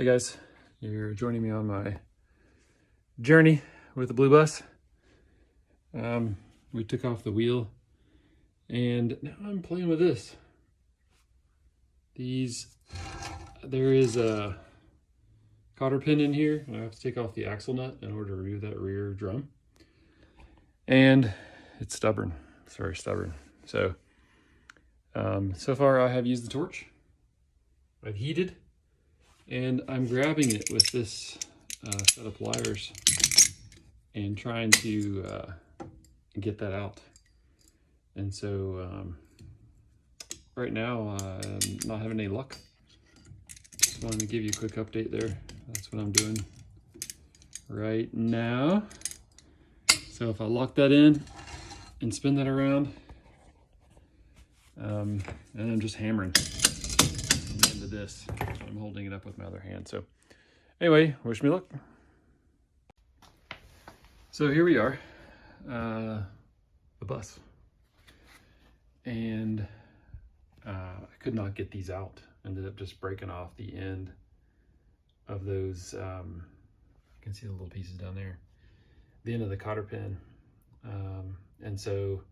Hey guys, you're joining me on my journey with the Blue Bus. We took off the wheel and now I'm playing with this. There is a cotter pin in here and I have to take off the axle nut in order to remove that rear drum. And it's stubborn, it's very stubborn. So far I have used the torch, I've heated, and I'm grabbing it with this set of pliers and trying to get that out. And so right now I'm not having any luck. Just wanted to give you a quick update there. That's what I'm doing right now. So if I lock that in and spin that around, and I'm just hammering into this. I'm holding it up with my other hand. So anyway, wish me luck. So here we are, the bus. And I could not get these out. Ended up just breaking off the end of those, you can see the little pieces down there, the end of the cotter pin. And so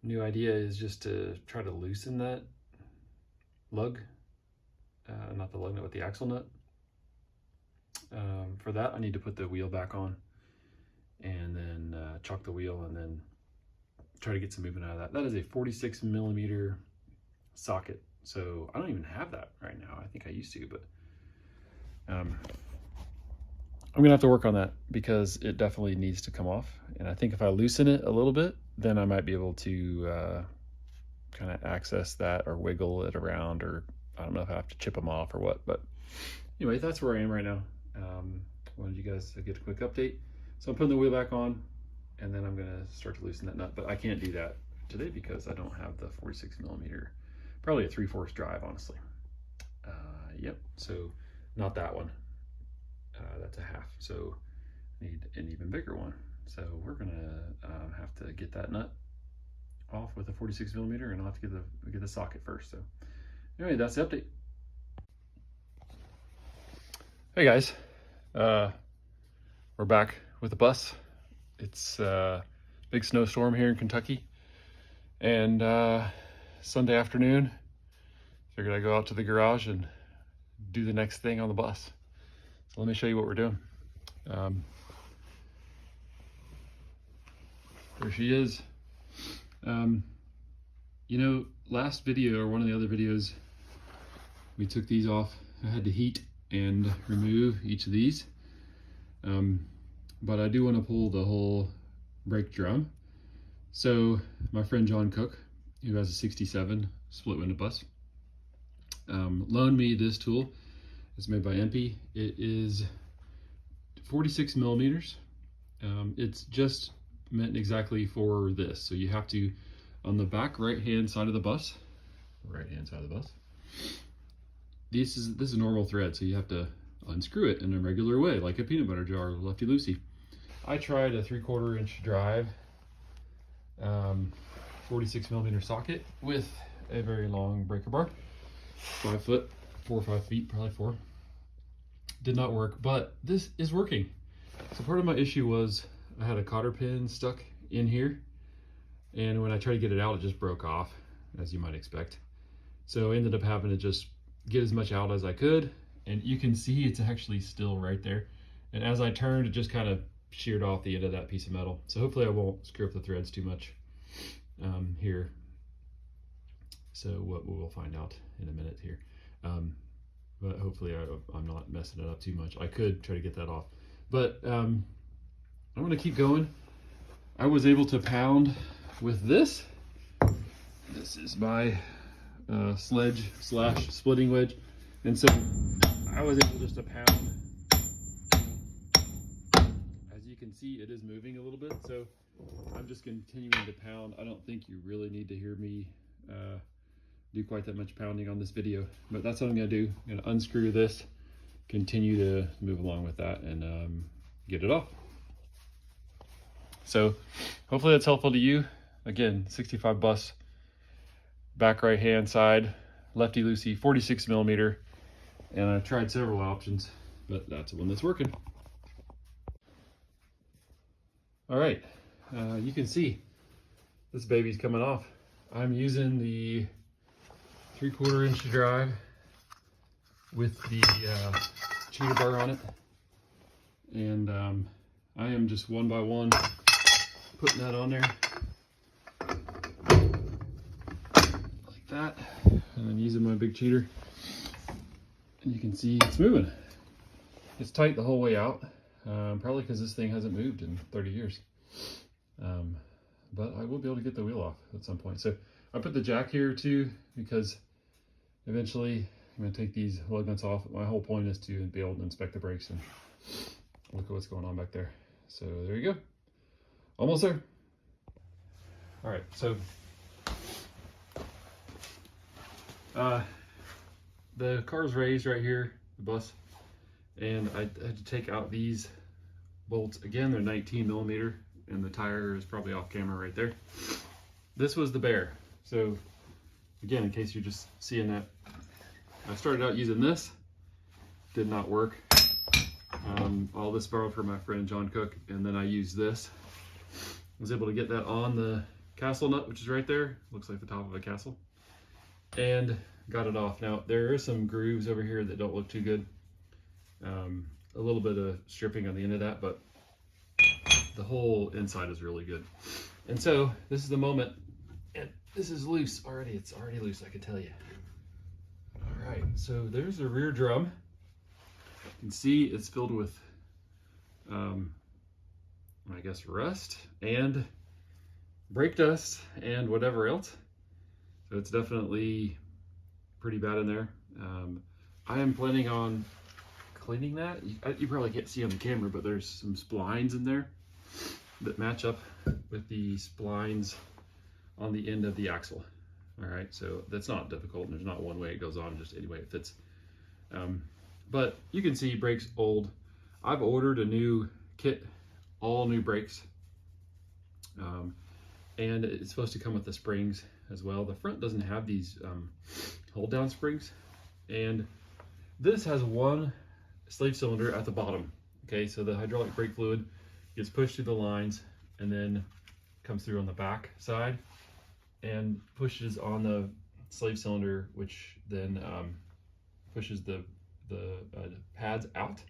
new idea is just to try to loosen that lug, not the lug nut, but the axle nut. For that, I need to put the wheel back on and then chock the wheel and then try to get some movement out of that. That is a 46 millimeter socket. So I don't even have that right now. I think I used to, but I'm gonna have to work on that because it definitely needs to come off. And I think if I loosen it a little bit, then I might be able to kind of access that or wiggle it around, or I don't know if I have to chip them off or what. But anyway, that's where I am right now. Wanted you guys to get a quick update. So I'm putting the wheel back on and then I'm gonna start to loosen that nut, but I can't do that today because I don't have the 46 millimeter, probably a 3/4 drive, honestly. Yep, so not that one. That's a half, so I need an even bigger one. So we're gonna have to get that nut off with a 46 millimeter, and I'll have to get the socket first. So anyway, that's the update. Hey guys, we're back with the bus. It's a big snowstorm here in Kentucky, and Sunday afternoon, figured I'd go out to the garage and do the next thing on the bus. So let me show you what we're doing. There she is. You know, last video, or one of the other videos, we took these off. I had to heat and remove each of these. But I do want to pull the whole brake drum. So my friend John Cook, who has a 67 split window bus, loaned me this tool. It's made by Empey. It is 46 millimeters. It's just meant exactly for this. So you have to, on the back right-hand side of the bus, this is a normal thread, so you have to unscrew it in a regular way, like a peanut butter jar, lefty-loosey. I tried a 3/4 inch drive, 46 millimeter socket with a very long breaker bar, 5 foot, 4 or 5 feet, probably 4. Did not work, but this is working. So part of my issue was I had a cotter pin stuck in here, and when I tried to get it out, it just broke off, as you might expect. So I ended up having to just get as much out as I could, and you can see it's actually still right there. And as I turned, it just kind of sheared off the end of that piece of metal. So hopefully I won't screw up the threads too much here. So what we'll find out in a minute here. But hopefully I'm not messing it up too much. I could try to get that off, but I'm gonna keep going. I was able to pound with this. This is my sledge / splitting wedge. And so I was able just to pound. As you can see, it is moving a little bit. So I'm just continuing to pound. I don't think you really need to hear me do quite that much pounding on this video, but that's what I'm gonna do. I'm gonna unscrew this, continue to move along with that, and get it off. So hopefully that's helpful to you. Again, 65 bus, back right hand side, lefty loosey, 46 millimeter. And I've tried several options, but that's the one that's working. All right, you can see this baby's coming off. I'm using the 3/4 inch drive with the cheater bar on it. And I am just one by one putting that on there like that, and then using my big cheater, and you can see it's moving. It's tight the whole way out, probably because this thing hasn't moved in 30 years. But I will be able to get the wheel off at some point. So I put the jack here too, because eventually I'm going to take these lug nuts off. My whole point is to be able to inspect the brakes and look at what's going on back there. So there you go. Almost there. All right, so the car's raised right here, the bus, and I had to take out these bolts. Again, they're 19 millimeter, and the tire is probably off camera right there. This was the bear. So again, in case you're just seeing that, I started out using this, did not work. All this borrowed from my friend John Cook, and then I used this. I was able to get that on the castle nut, which is right there. Looks like the top of a castle. And got it off. Now, there are some grooves over here that don't look too good. A little bit of stripping on the end of that, but the whole inside is really good. And so, this is the moment, and this is loose already. It's already loose, I can tell you. All right, so there's the rear drum. You can see it's filled with, I guess, rust and brake dust and whatever else. So it's definitely pretty bad in there. I am planning on cleaning that. You probably can't see on the camera, but there's some splines in there that match up with the splines on the end of the axle. All right, so that's not difficult, and there's not one way it goes on, just any way it fits. But you can see brakes old. I've ordered a new kit, all new brakes. And it's supposed to come with the springs as well. The front doesn't have these hold down springs. And this has one slave cylinder at the bottom. Okay, so the hydraulic brake fluid gets pushed through the lines and then comes through on the back side and pushes on the slave cylinder, which then pushes the pads out,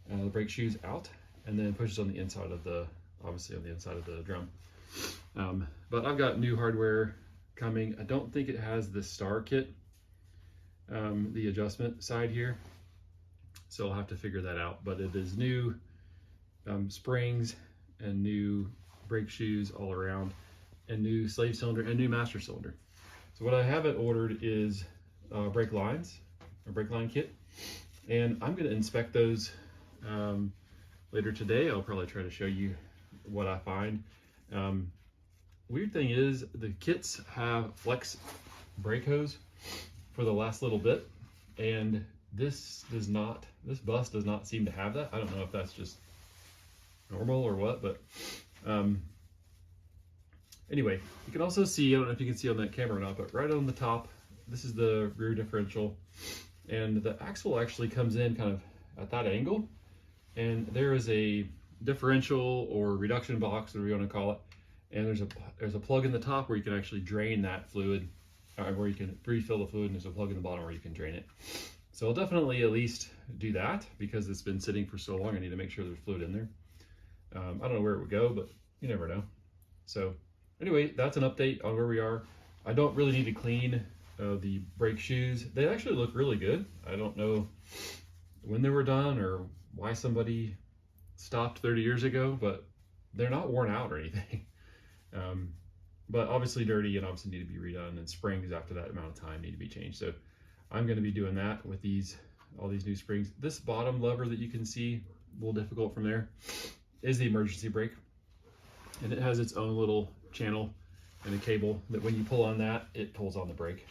the brake shoes out, and then pushes on the inside of the, obviously on the inside of the drum. But I've got new hardware coming. I don't think it has the star kit, the adjustment side here, so I'll have to figure that out. But it is new springs and new brake shoes all around, and new slave cylinder and new master cylinder. So what I haven't ordered is brake lines, or brake line kit, and I'm going to inspect those later today. I'll probably try to show you what I find. Weird thing is the kits have flex brake hose for the last little bit, and this does not. This bus does not seem to have that. I don't know if that's just normal or what, but anyway, you can also see, I don't know if you can see on that camera or not, but right on the top, this is the rear differential, and the axle actually comes in kind of at that angle, and there is a differential or reduction box, whatever you want to call it, and there's a plug in the top where you can actually drain that fluid, where you can refill the fluid, and there's a plug in the bottom where you can drain it. So I'll definitely at least do that, because it's been sitting for so long. I need to make sure there's fluid in there. I don't know where it would go, but you never know. So anyway, that's an update on where we are. I don't really need to clean the brake shoes. They actually look really good. I don't know when they were done or why somebody stopped 30 years ago, but they're not worn out or anything. But obviously dirty and obviously need to be redone, and springs after that amount of time need to be changed. So I'm going to be doing that with all these new springs. This bottom lever that you can see, a little difficult from there, is the emergency brake, and it has its own little channel and a cable that when you pull on that, it pulls on the brake.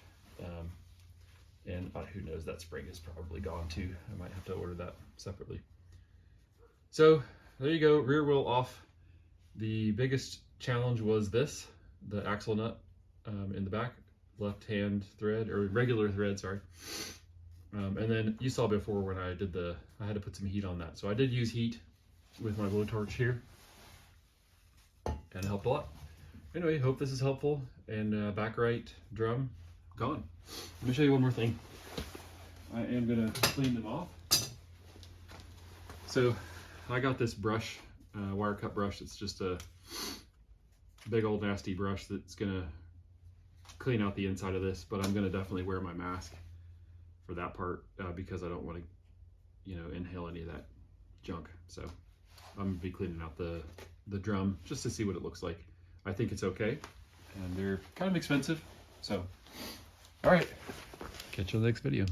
And who knows, that spring is probably gone too. I might have to order that separately. So there you go, rear wheel off. The biggest challenge was this, the axle nut in the back, left hand thread, or regular thread, sorry. And then you saw before when I had to put some heat on that. So I did use heat with my blowtorch here, and it helped a lot. Anyway, hope this is helpful. And back right drum, gone. Let me show you one more thing. I am gonna clean them off. So I got this brush, wire cut brush. It's just a big old nasty brush that's gonna clean out the inside of this, but I'm gonna definitely wear my mask for that part because I don't want to, inhale any of that junk. So I'm gonna be cleaning out the drum just to see what it looks like. I think it's okay, and they're kind of expensive. So, all right, catch you in the next video.